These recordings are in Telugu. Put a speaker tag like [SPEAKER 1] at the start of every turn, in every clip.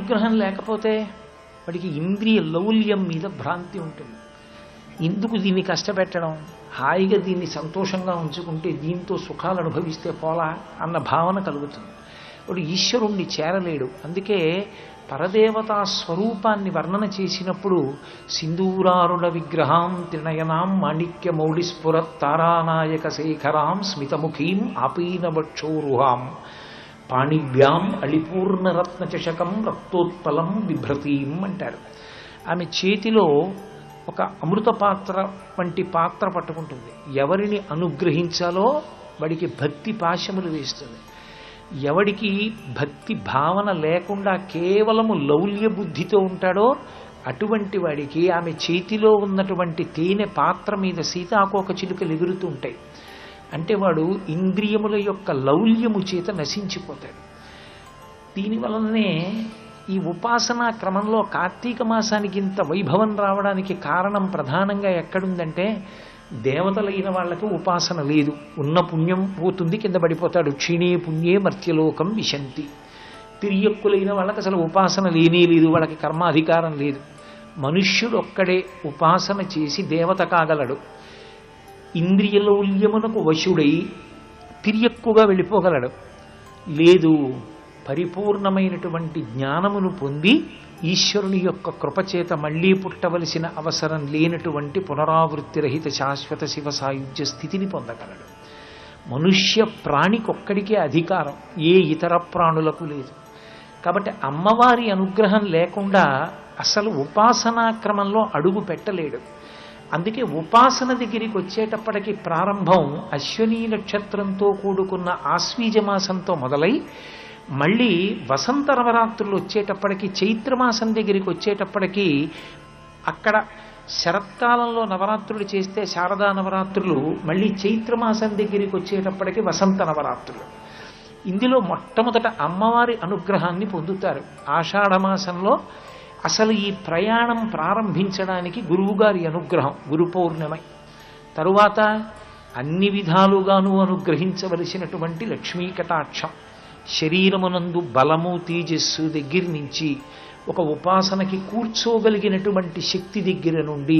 [SPEAKER 1] అనుగ్రహం లేకపోతే వాడికి ఇంద్రియ లౌల్యం మీద భ్రాంతి ఉంటుంది. ఎందుకు దీన్ని కష్టపెట్టడం, హాయిగా దీన్ని సంతోషంగా ఉంచుకుంటే దీంతో సుఖాలు అనుభవిస్తే పోలా అన్న భావన కలుగుతుంది. వాడు ఈశ్వరుణ్ణి చేరలేడు. అందుకే పరదేవతా స్వరూపాన్ని వర్ణన చేసినప్పుడు సింధూరారుణ విగ్రహాం త్రినయనాం మాణిక్య మౌళిస్ఫురత్ తారానాయక శేఖరాం స్మితముఖీం ఆపీనవక్షోరుహాం పాణిభ్యాం అళిపూర్ణరత్న చషకం రక్తోత్పలం బిభ్రతీం అంటారు. ఆమె చేతిలో ఒక అమృత పాత్ర వంటి పాత్ర పట్టుకుంటుంది. ఎవరిని అనుగ్రహించాలో వాడికి భక్తి పాశములు వేస్తుంది. ఎవడికి భక్తి భావన లేకుండా కేవలము లౌల్య బుద్ధితో ఉంటాడో అటువంటి వాడికి ఆమె చేతిలో ఉన్నటువంటి తేనె పాత్ర మీద సీతాకోక చిలుకలు ఎగురుతూ ఉంటాయి. అంటే వాడు ఇంద్రియముల యొక్క లౌల్యము చేత నశించిపోతాడు. దీనివలనే ఈ ఉపాసనా క్రమంలో కార్తీక మాసానికి ఇంత వైభవం రావడానికి కారణం ప్రధానంగా ఎక్కడుందంటే దేవతలైన వాళ్ళకి ఉపాసన లేదు. ఉన్న పుణ్యం పోతుంది, కింద పడిపోతాడు. క్షీణే పుణ్యే మర్త్యలోకం విశంతి. తిరియక్కులైన వాళ్ళకి అసలు ఉపాసన లేనే లేదు, వాళ్ళకి కర్మాధికారం లేదు. మనుష్యుడు ఒక్కడే ఉపాసన చేసి దేవత కాగలడు. ఇంద్రియలౌల్యమునకు వశుడై తిరియక్కుగా వెళ్ళిపోగలడు. లేదు, పరిపూర్ణమైనటువంటి జ్ఞానమును పొంది ఈశ్వరుని యొక్క కృపచేత మళ్లీ పుట్టవలసిన అవసరం లేనటువంటి పునరావృత్తి రహిత శాశ్వత శివ సాయుధ్య స్థితిని పొందగలడు. మనుష్య ప్రాణికొక్కడికే అధికారం, ఏ ఇతర ప్రాణులకు లేదు. కాబట్టి అమ్మవారి అనుగ్రహం లేకుండా అసలు ఉపాసనా క్రమంలో అడుగు పెట్టలేడు. అందుకే ఉపాసన దగ్గరికి వచ్చేటప్పటికి ప్రారంభం అశ్విని నక్షత్రంతో కూడుకున్న ఆశ్వీజ మాసంతో మొదలై మళ్ళీ వసంత నవరాత్రులు వచ్చేటప్పటికి చైత్రమాసం దగ్గరికి వచ్చేటప్పటికి అక్కడ శరత్కాలంలో నవరాత్రులు చేస్తే శారదా నవరాత్రులు, మళ్ళీ చైత్రమాసం దగ్గరికి వచ్చేటప్పటికి వసంత నవరాత్రులు. ఇందులో మొట్టమొదట అమ్మవారి అనుగ్రహాన్ని పొందుతారు. ఆషాఢమాసంలో అసలు ఈ ప్రయాణం ప్రారంభించడానికి గురువుగారి అనుగ్రహం, గురు పౌర్ణమి. తరువాత అన్ని విధాలుగాను అనుగ్రహించవలసినటువంటి లక్ష్మీ కటాక్షం. శరీరమునందు బలము తేజస్సు దగ్గర నుంచి ఒక ఉపాసనకి కూర్చోగలిగినటువంటి శక్తి దగ్గర నుండి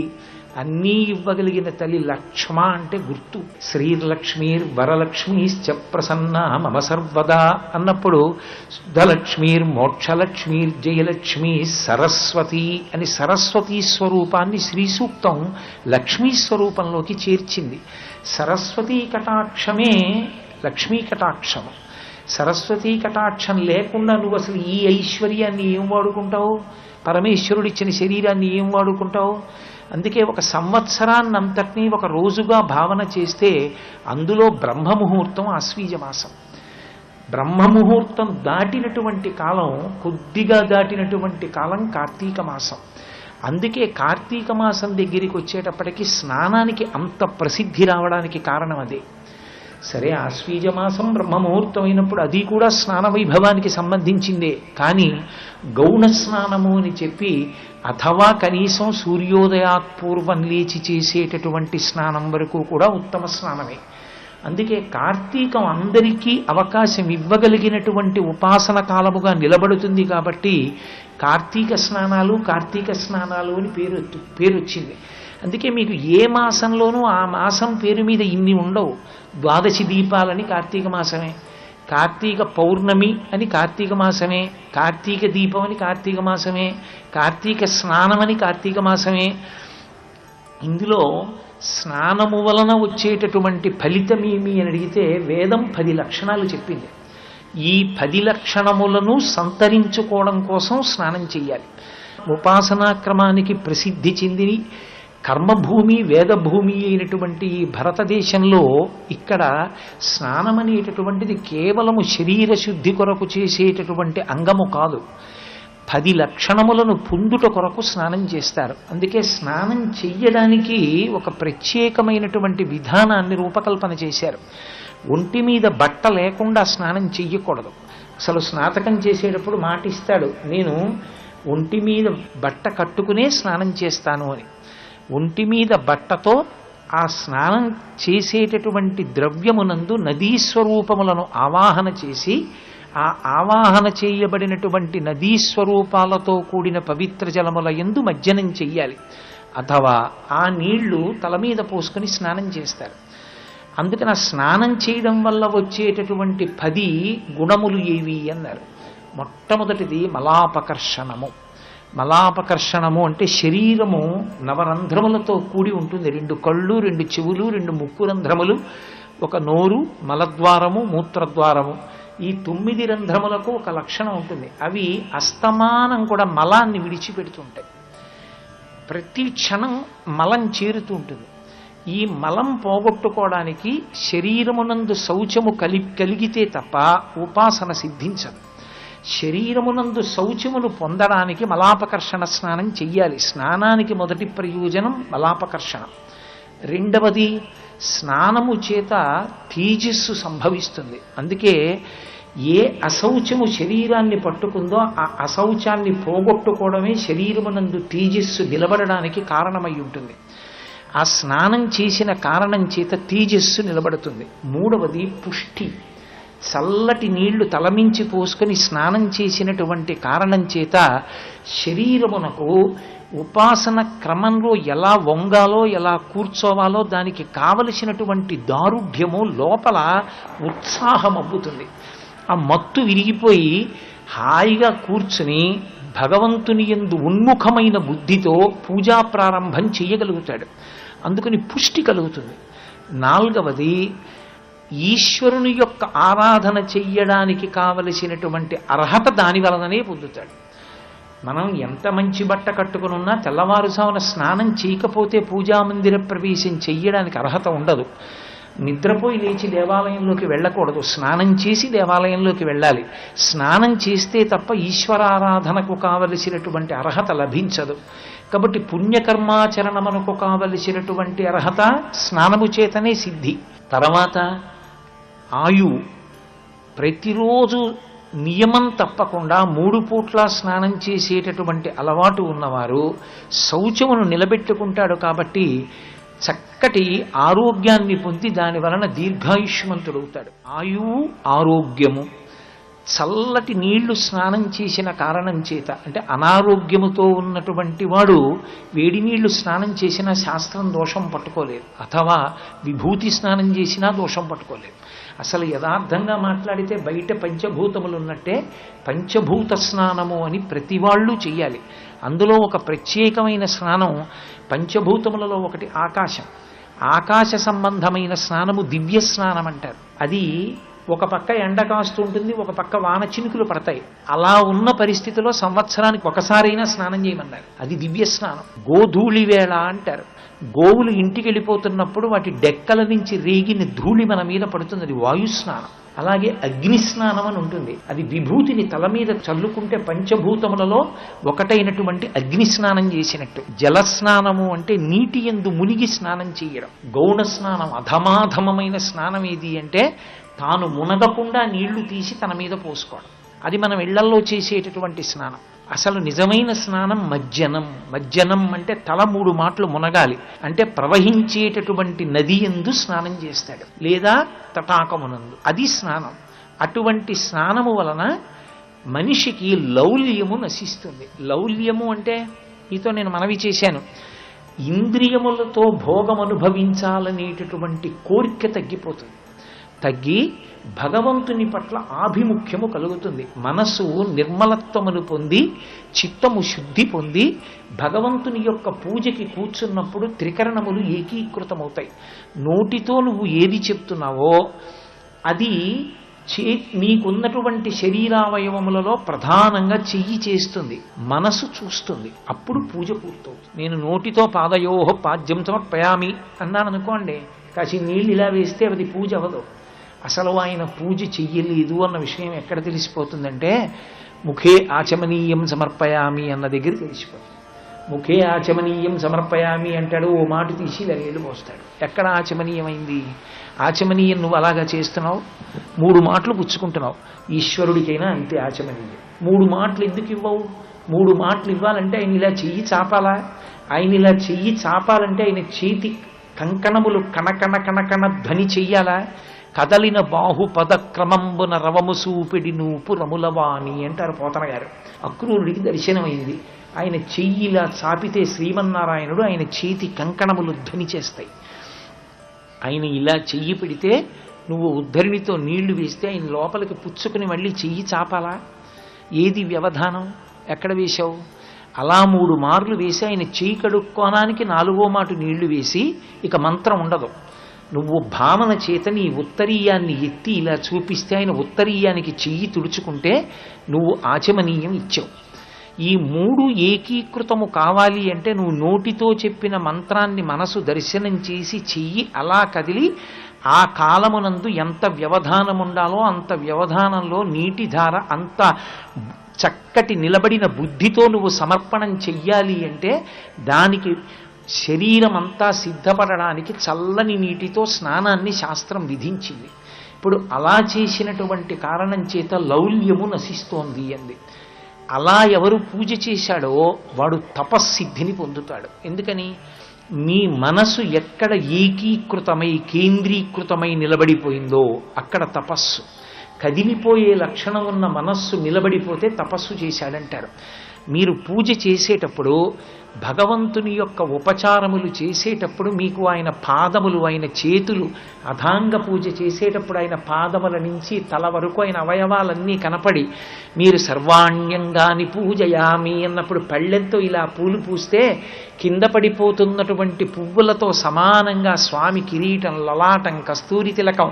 [SPEAKER 1] అన్నీ ఇవ్వగలిగిన తల్లి లక్ష్మ అంటే గుర్తు. శ్రీర్లక్ష్మీర్ వరలక్ష్మీశ్చ ప్రసన్నా మమ సర్వదా అన్నప్పుడు శుద్ధలక్ష్మీర్ మోక్షలక్ష్మీర్ జయలక్ష్మీ సరస్వతి అని సరస్వతీ స్వరూపాన్ని శ్రీ సూక్తం లక్ష్మీ స్వరూపంలోకి చేర్చింది. సరస్వతీ కటాక్షమే లక్ష్మీ కటాక్షము. సరస్వతీ కటాక్షం లేకుండా నువ్వు అసలు ఈ ఐశ్వర్యాన్ని ఏం వాడుకుంటావు, పరమేశ్వరుడిచ్చిన శరీరాన్ని ఏం వాడుకుంటావు? అందుకే ఒక సంవత్సరాన్నంతటినీ ఒక రోజుగా భావన చేస్తే అందులో బ్రహ్మముహూర్తం ఆశ్వీజమాసం. బ్రహ్మముహూర్తం దాటినటువంటి కాలం, కొద్దిగా దాటినటువంటి కాలం కార్తీక మాసం. అందుకే కార్తీక మాసం దగ్గరికి వచ్చేటప్పటికి స్నానానికి అంత ప్రసిద్ధి రావడానికి కారణం అదే. సరే, ఆశ్వీజమాసం బ్రహ్మముహూర్తం అయినప్పుడు అది కూడా స్నాన వైభవానికి సంబంధించిందే. కానీ గౌణ స్నానము అని చెప్పి అథవా కనీసం సూర్యోదయాత్పూర్వం లేచి చేసేటటువంటి స్నానం వరకు కూడా ఉత్తమ స్నానమే. అందుకే కార్తీకం అందరికీ అవకాశం ఇవ్వగలిగినటువంటి ఉపాసన కాలముగా నిలబడుతుంది. కాబట్టి కార్తీక స్నానాలు అని పేరు వచ్చింది. అందుకే మీకు ఏ మాసంలోనూ ఆ మాసం పేరు మీద ఇన్ని ఉండవు. ద్వాదశి దీపాలని కార్తీక మాసమే, కార్తీక పౌర్ణమి అని కార్తీక మాసమే, కార్తీక దీపం అని కార్తీక మాసమే, కార్తీక స్నానం అని కార్తీక మాసమే. ఇందులో స్నానము వలన వచ్చేటటువంటి ఫలితమేమి అని అడిగితే వేదం 10 లక్షణాలు చెప్పింది. ఈ 10 లక్షణములను సంతరించుకోవడం కోసం స్నానం చెయ్యాలి. ఉపాసనా క్రమానికి ప్రసిద్ధి చెంది కర్మభూమి వేదభూమి అయినటువంటి ఈ భారతదేశంలో ఇక్కడ స్నానం అనేటటువంటిది కేవలము శరీర శుద్ధి కొరకు చేసేటటువంటి అంగము కాదు. 10 లక్షణములను పొందుట కొరకు స్నానం చేస్తారు. అందుకే స్నానం చెయ్యడానికి ఒక ప్రత్యేకమైనటువంటి విధానాన్ని రూపకల్పన చేశారు. ఒంటి మీద బట్ట లేకుండా స్నానం చెయ్యకూడదు. అసలు స్నాతకం చేసేటప్పుడు మాట ఇస్తాడు, నేను ఒంటి మీద బట్ట కట్టుకునే స్నానం చేస్తాను అని. ఒంటి మీద బట్టతో ఆ స్నానం చేసేటటువంటి ద్రవ్యమునందు నదీ స్వరూపములను ఆవాహన చేసి ఆ ఆవాహన చేయబడినటువంటి నదీ స్వరూపాలతో కూడిన పవిత్ర జలముల యందు మజ్జనం చెయ్యాలి. అథవా ఆ నీళ్లు తల మీద పోసుకొని స్నానం చేస్తారు. అందుకని ఆ స్నానం చేయడం వల్ల వచ్చేటటువంటి 10 గుణములు ఏవి అన్నారు. మొట్టమొదటిది మలాపకర్షణము. మలాపకర్షణము అంటే శరీరము నవరంధ్రములతో కూడి ఉంటుంది. 2 కళ్ళు, 2 చెవులు, 2 ముక్కు రంధ్రములు, 1 నోరు, మలద్వారము, మూత్రద్వారము. ఈ 9 రంధ్రములకు ఒక లక్షణం ఉంటుంది. అవి అస్తమానం కూడా మలాన్ని విడిచిపెడుతుంటాయి. ప్రతి క్షణం మలం చేరుతూ ఉంటుంది. ఈ మలం పోగొట్టుకోవడానికి శరీరమునందు శౌచము కలిగితే తప్ప ఉపాసన సిద్ధించదు. శరీరమునందు శౌచమును పొందడానికి మలాపకర్షణ స్నానం చెయ్యాలి. స్నానానికి మొదటి ప్రయోజనం మలాపకర్షణ. రెండవది, స్నానము చేత తేజస్సు సంభవిస్తుంది. అందుకే ఏ అశౌచము శరీరాన్ని పట్టుకుందో ఆ అశౌచాన్ని పోగొట్టుకోవడమే శరీరమునందు తేజస్సు నిలబడడానికి కారణమై ఉంటుంది. ఆ స్నానం చేసిన కారణం చేత తేజస్సు నిలబడుతుంది. మూడవది పుష్టి. చల్లటి నీళ్లు తలమించి పోసుకొని స్నానం చేసినటువంటి కారణం చేత శరీరమునకు ఉపాసన క్రమంలో ఎలా వంగాలో ఎలా కూర్చోవాలో దానికి కావలసినటువంటి దారుఢ్యము లోపల ఉత్సాహం అబ్బుతుంది. ఆ మత్తు విరిగిపోయి హాయిగా కూర్చుని భగవంతుని యందు ఉన్ముఖమైన బుద్ధితో పూజా ప్రారంభం చేయగలుగుతాడు. అందుకని పుష్టి కలుగుతుంది. నాలుగవది, ఈశ్వరుని యొక్క ఆరాధన చెయ్యడానికి కావలసినటువంటి అర్హత దాని వలననే పొందుతాడు. మనం ఎంత మంచి బట్ట కట్టుకునున్నా తెల్లవారుజామున స్నానం చేయకపోతే పూజామందిర ప్రవేశం చెయ్యడానికి అర్హత ఉండదు. నిద్రపోయి లేచి దేవాలయంలోకి వెళ్ళకూడదు, స్నానం చేసి దేవాలయంలోకి వెళ్ళాలి. స్నానం చేస్తే తప్ప ఈశ్వరారాధనకు కావలసినటువంటి అర్హత లభించదు. కాబట్టి పుణ్యకర్మాచరణమునకు కావలసినటువంటి అర్హత స్నానము చేతనే సిద్ధి. తర్వాత ఆయువు. ప్రతిరోజు నియమం తప్పకుండా 3 పూట్ల స్నానం చేసేటటువంటి అలవాటు ఉన్నవారు శౌచమును నిలబెట్టుకుంటాడు. కాబట్టి చక్కటి ఆరోగ్యాన్ని పొంది దాని వలన దీర్ఘాయుష్మంతుడవుతాడు. ఆయువు, ఆరోగ్యము. చల్లటి నీళ్లు స్నానం చేసిన కారణం చేత, అంటే అనారోగ్యముతో ఉన్నటువంటి వాడు వేడి నీళ్లు స్నానం చేసినా శాస్త్రం దోషం పట్టుకోలేదు, అథవా విభూతి స్నానం చేసినా దోషం పట్టుకోలేదు. అసలు యథార్థంగా మాట్లాడితే బయట పంచభూతములు ఉన్నట్టే పంచభూత స్నానము అని ప్రతి వాళ్ళు చెయ్యాలి. అందులో ఒక ప్రత్యేకమైన స్నానం పంచభూతములలో ఒకటి ఆకాశం. ఆకాశ సంబంధమైన స్నానము దివ్య స్నానం అంటారు. అది ఒక పక్క ఎండ కాస్తూ ఉంటుంది, ఒక పక్క వాన చినుకులు పడతాయి. అలా ఉన్న పరిస్థితిలో సంవత్సరానికి ఒకసారైనా స్నానం చేయమన్నారు. అది దివ్య స్నానం. గోధూళి వేళ అంటారు. గోవులు ఇంటికి వెళ్ళిపోతున్నప్పుడు వాటి డెక్కల నుంచి రేగిన ధూళి మన మీద పడుతుంది, అది వాయుస్నానం. అలాగే అగ్నిస్నానం అని ఉంటుంది. అది విభూతిని తల మీద చల్లుకుంటే పంచభూతములలో ఒకటైనటువంటి అగ్ని స్నానం చేసినట్టు. జలస్నానము అంటే నీటి యందు మునిగి స్నానం చేయడం. గౌణ స్నానం, అధమాధమమైన స్నానం ఏది అంటే తాను మునగకుండా నీళ్లు తీసి తన మీద పోసుకోవడం. అది మనం ఇళ్లల్లో చేసేటటువంటి స్నానం. అసలు నిజమైన స్నానం మజ్జనం. మజ్జనం అంటే తల 3 మాటలు మునగాలి. అంటే ప్రవహించేటటువంటి నది యందు స్నానం చేస్తాడు, లేదా తటాకమునందు. అది స్నానం. అటువంటి స్నానము వలన మనిషికి లౌల్యము నశిస్తుంది. లౌల్యము అంటే మీతో నేను మనవి చేశాను, ఇంద్రియములతో భోగం అనుభవించాలనేటటువంటి కోరిక తగ్గిపోతుంది. తగ్గి భగవంతుని పట్ల ఆభిముఖ్యము కలుగుతుంది. మనసు నిర్మలత్వమును పొంది చిత్తము శుద్ధి పొంది భగవంతుని యొక్క పూజకి కూర్చున్నప్పుడు త్రికరణములు ఏకీకృతమవుతాయి. నోటితో నువ్వు ఏది చెప్తున్నావో అది నీకున్నటువంటి శరీరావయవములలో ప్రధానంగా చెయ్యి చేస్తుంది, మనసు చూస్తుంది. అప్పుడు పూజ పూర్తవుతుంది. నేను నోటితో పాదయోహ పాద్యం సమర్పయామి అన్నాను అనుకోండి, కాసి నీళ్ళు ఇలా వేస్తే అది పూజ అవ్వదు. అసలు ఆయన పూజ చెయ్యలేదు అన్న విషయం ఎక్కడ తెలిసిపోతుందంటే ముఖే ఆచమనీయం సమర్పయామి అన్న దగ్గర తెలిసిపోతుంది. ముఖే ఆచమనీయం సమర్పయామి అంటాడు, ఓ మాట తీసి ఇలా నీళ్లు పోస్తాడు. ఎక్కడ ఆచమనీయమైంది? ఆచమనీయం నువ్వు అలాగా చేస్తున్నావు, 3 మాటలు పుచ్చుకుంటున్నావు. ఈశ్వరుడికైనా అంతే ఆచమనీయం. 3 మాటలు ఎందుకు ఇవ్వవు? 3 మాటలు ఇవ్వాలంటే ఆయన ఇలా చెయ్యి చాపాలా? ఆయన ఇలా చెయ్యి చాపాలంటే ఆయన చేతి కంకణములు కణకణ కణకణ ధ్వని చెయ్యాలా? కదలిన బాహుపద క్రమంబున రవము సూపిడి నూపు రములవాణి అంటారు పోతన గారు. అక్రూరుడికి దర్శనమైంది. ఆయన చెయ్యిలా చాపితే శ్రీమన్నారాయణుడు ఆయన చేతి కంకణములు ధ్వని చేస్తాయి. ఆయన ఇలా చెయ్యి పెడితే నువ్వు ఉద్ధరిణితో నీళ్లు వేస్తే ఆయన లోపలికి పుచ్చుకుని మళ్ళీ చెయ్యి చాపాలా? ఏది వ్యవధానం? ఎక్కడ వేశావు? అలా 3 మార్లు వేసి ఆయన చెయ్యి కడుక్కోనానికి 4వ మాటు నీళ్లు వేసి ఇక మంత్రం ఉండదు. నువ్వు భావన చేత నీ ఉత్తరీయాన్ని ఎత్తి ఇలా చూపిస్తే ఆయన ఉత్తరీయానికి చెయ్యి తుడుచుకుంటే నువ్వు ఆచమనీయం ఇచ్చావు. ఈ 3 ఏకీకృతము కావాలి అంటే నువ్వు నోటితో చెప్పిన మంత్రాన్ని మనసు దర్శనం చేసి చెయ్యి అలా కదిలి ఆ కాలమునందు ఎంత వ్యవధానం ఉండాలో అంత వ్యవధానంలో నీటి ధార అంత చక్కటి నిలబడిన బుద్ధితో నువ్వు సమర్పణం చెయ్యాలి అంటే దానికి శరీరం అంతా సిద్ధపడడానికి చల్లని నీటితో స్నానాన్ని శాస్త్రం విధించింది. ఇప్పుడు అలా చేసినటువంటి కారణం చేత లౌల్యము నశిస్తోంది అంది. అలా ఎవరు పూజ చేశాడో వాడు తపస్సిద్ధిని పొందుతాడు. ఎందుకని? మీ మనసు ఎక్కడ ఏకీకృతమై కేంద్రీకృతమై నిలబడిపోయిందో అక్కడ తపస్సు. కదిలిపోయే లక్షణం ఉన్న మనస్సు నిలబడిపోతే తపస్సు చేశాడంటారు. మీరు పూజ చేసేటప్పుడు భగవంతుని యొక్క ఉపచారములు చేసేటప్పుడు మీకు ఆయన పాదములు, ఆయన చేతులు, అధాంగ పూజ చేసేటప్పుడు ఆయన పాదముల నుంచి తల వరకు ఆయన అవయవాలన్నీ కనపడి మీరు సర్వాణ్యంగాని పూజయామి అన్నప్పుడు పళ్ళెంతో ఇలా పూలు పూస్తే కింద పడిపోతున్నటువంటి పువ్వులతో సమానంగా స్వామి కిరీటం, లలాటం, కస్తూరి తిలకం,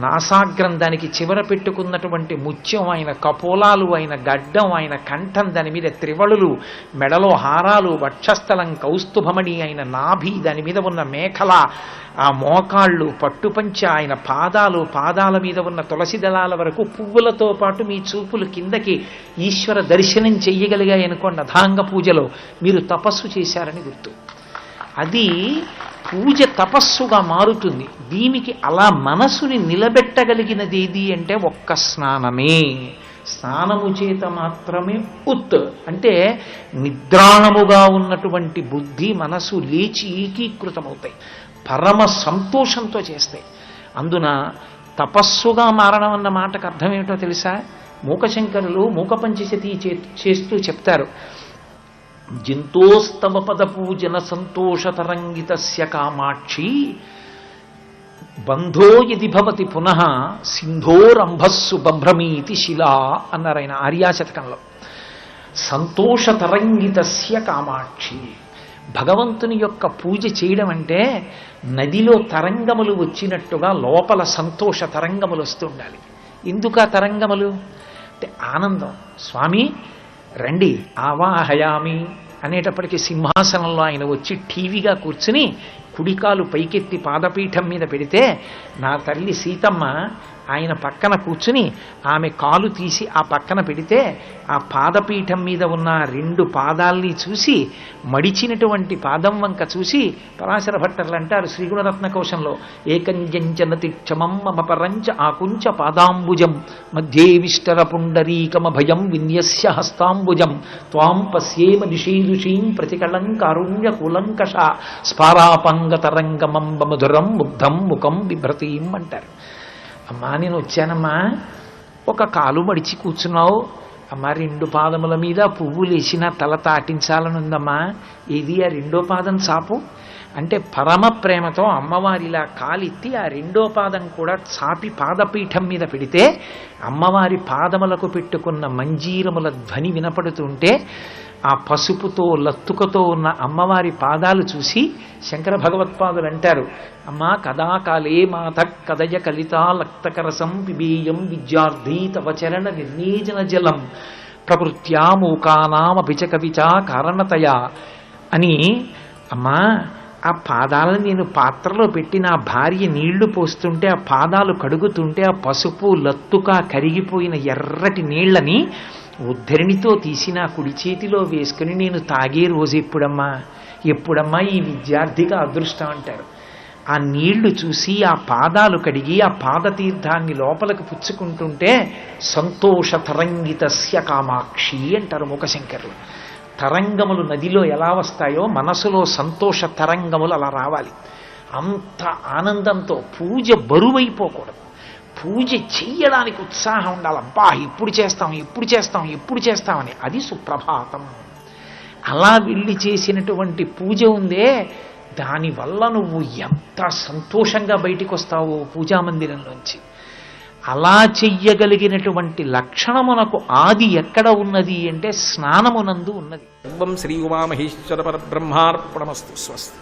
[SPEAKER 1] నాసాగ్రం, దానికి చివర పెట్టుకున్నటువంటి ముత్యం, ఆయన కపోలాలు, ఆయన గడ్డం, ఆయన కంఠం, దాని మీద త్రివళులు, మెడలో హారాలు, వక్షస్థలం కౌస్తుభమణి, ఆయన నాభి, దాని మీద ఉన్న మేఖల, ఆ మోకాళ్ళు, పట్టుపంచ, ఆయన పాదాలు, పాదాల మీద ఉన్న తులసి దళాల వరకు పువ్వులతో పాటు మీ చూపులు కిందకి ఈశ్వర దర్శనం చెయ్యగలిగాయనుకోండి అధాంగ పూజలో మీరు తపస్సు చేశారని గుర్తు. అది పూజ తపస్సుగా మారుతుంది. దీనికి అలా మనసుని నిలబెట్టగలిగినది ఏది అంటే ఒక్క స్నానమే. స్నానము చేత మాత్రమే అంటే నిద్రాణముగా ఉన్నటువంటి బుద్ధి, మనసు లేచి ఏకీకృతమవుతాయి, పరమ సంతోషంతో చేస్తాయి. అందున తపస్సుగా మారడం అన్న మాటకు అర్థం ఏమిటో తెలుసా? మూకశంకరులు మూక పంచశతి చేస్తూ చెప్తారు. జంతోస్తవ పద పూజన సంతోష తరంగితస్య కామాక్షి బంధో యది భవతి పునః సింధోరంభస్సు బభ్రమీతి శిలా అన్నారు ఆయన ఆర్యాశతకంలో. సంతోష తరంగితస్య కామాక్షి, భగవంతుని యొక్క పూజ చేయడం అంటే నదిలో తరంగములు వచ్చినట్టుగా లోపల సంతోష తరంగములు వస్తూ ఉండాలి. ఎందుకు ఆ తరంగములు అంటే ఆనందం. స్వామి రండి ఆవాహయామి అనేటప్పటికీ సింహాసనంలో ఆయన వచ్చి టీవీగా కూర్చుని కుడికాలు పైకెత్తి పాదపీఠం మీద పెడితే నా తల్లి సీతమ్మ ఆయన పక్కన కూర్చుని ఆమె కాలు తీసి ఆ పక్కన పెడితే ఆ పాదపీఠం మీద ఉన్న 2 పాదాల్ని చూసి మడిచినటువంటి పాదం వంక చూసి పరాశర భట్టర్లు అంటారు శ్రీగుణరత్న కోశంలో, ఏకంజంచనతి క్షమం మమ పరంచ ఆకుంచ పాదాంబుజం మధ్యే విష్టర పుండరీకమభయం విన్యస్య హస్తాంబుజం త్వాం పశ్యేమ నిషీదుషీం ప్రతికళం కారుణ్య కులంకష స్పారాపంగతరంగమంబ మధురం ముగ్ధం ముఖం బిభ్రతీం అంటారు. అమ్మా నేను వచ్చానమ్మా, ఒక కాలు మడిచి కూర్చున్నావు అమ్మా, 2 పాదముల మీద పువ్వులు వేసిన తల తాటించాలని ఉందమ్మా, ఏది ఆ 2వ పాదం చాపు అంటే పరమ ప్రేమతో అమ్మవారిలా కాలెత్తి ఆ 2వ పాదం కూడా చాపి పాదపీఠం మీద పెడితే అమ్మవారి పాదములకు పెట్టుకున్న మంజీరముల ధ్వని వినపడుతుంటే ఆ పసుపుతో లత్తుకతో ఉన్న అమ్మవారి పాదాలు చూసి శంకర భగవత్పాదులు అంటారు, అమ్మా కదాకాలే మాత కదయ కలితా లక్తకరసం పిబేయం విద్యార్థి తవ చరణ నిర్ణీజన జలం ప్రకృత్యా మూకానామభిచ కవిచా కారణతయా అని. అమ్మా ఆ పాదాలను నేను పాత్రలో పెట్టి నా భార్య నీళ్లు పోస్తుంటే ఆ పాదాలు కడుగుతుంటే ఆ పసుపు లత్తుక కరిగిపోయిన ఎర్రటి నీళ్లని ఉద్ధరిణితో తీసి నా కుడి చేతిలో వేసుకుని నేను తాగే రోజు ఎప్పుడమ్మా ఈ విద్యార్థిగా అదృష్టం అంటారు. ఆ నీళ్లు చూసి ఆ పాదాలు కడిగి ఆ పాదతీర్థాన్ని లోపలికి పుచ్చుకుంటుంటే సంతోష తరంగితస్య కామాక్షి అంటారు మూకశంకరులు. తరంగములు నదిలో ఎలా వస్తాయో మనసులో సంతోష తరంగములు అలా రావాలి. అంత ఆనందంతో పూజ బరువైపోకూడదు. పూజ చెయ్యడానికి ఉత్సాహం ఉండాలి. అబ్బా ఎప్పుడు చేస్తాం ఎప్పుడు చేస్తాం ఎప్పుడు చేస్తామని. అది సుప్రభాతం. అలా వెళ్ళి చేసినటువంటి పూజ ఉందే, దానివల్ల నువ్వు ఎంత సంతోషంగా బయటికి వస్తావో పూజా మందిరంలోంచి. అలా చెయ్యగలిగినటువంటి లక్షణమునకు ఆది ఎక్కడ ఉన్నది అంటే స్నానమునందు ఉన్నది.
[SPEAKER 2] సర్వం శ్రీ ఉమామహేశ్వర పరబ్రహ్మార్పణమస్తు. స్వస్తి.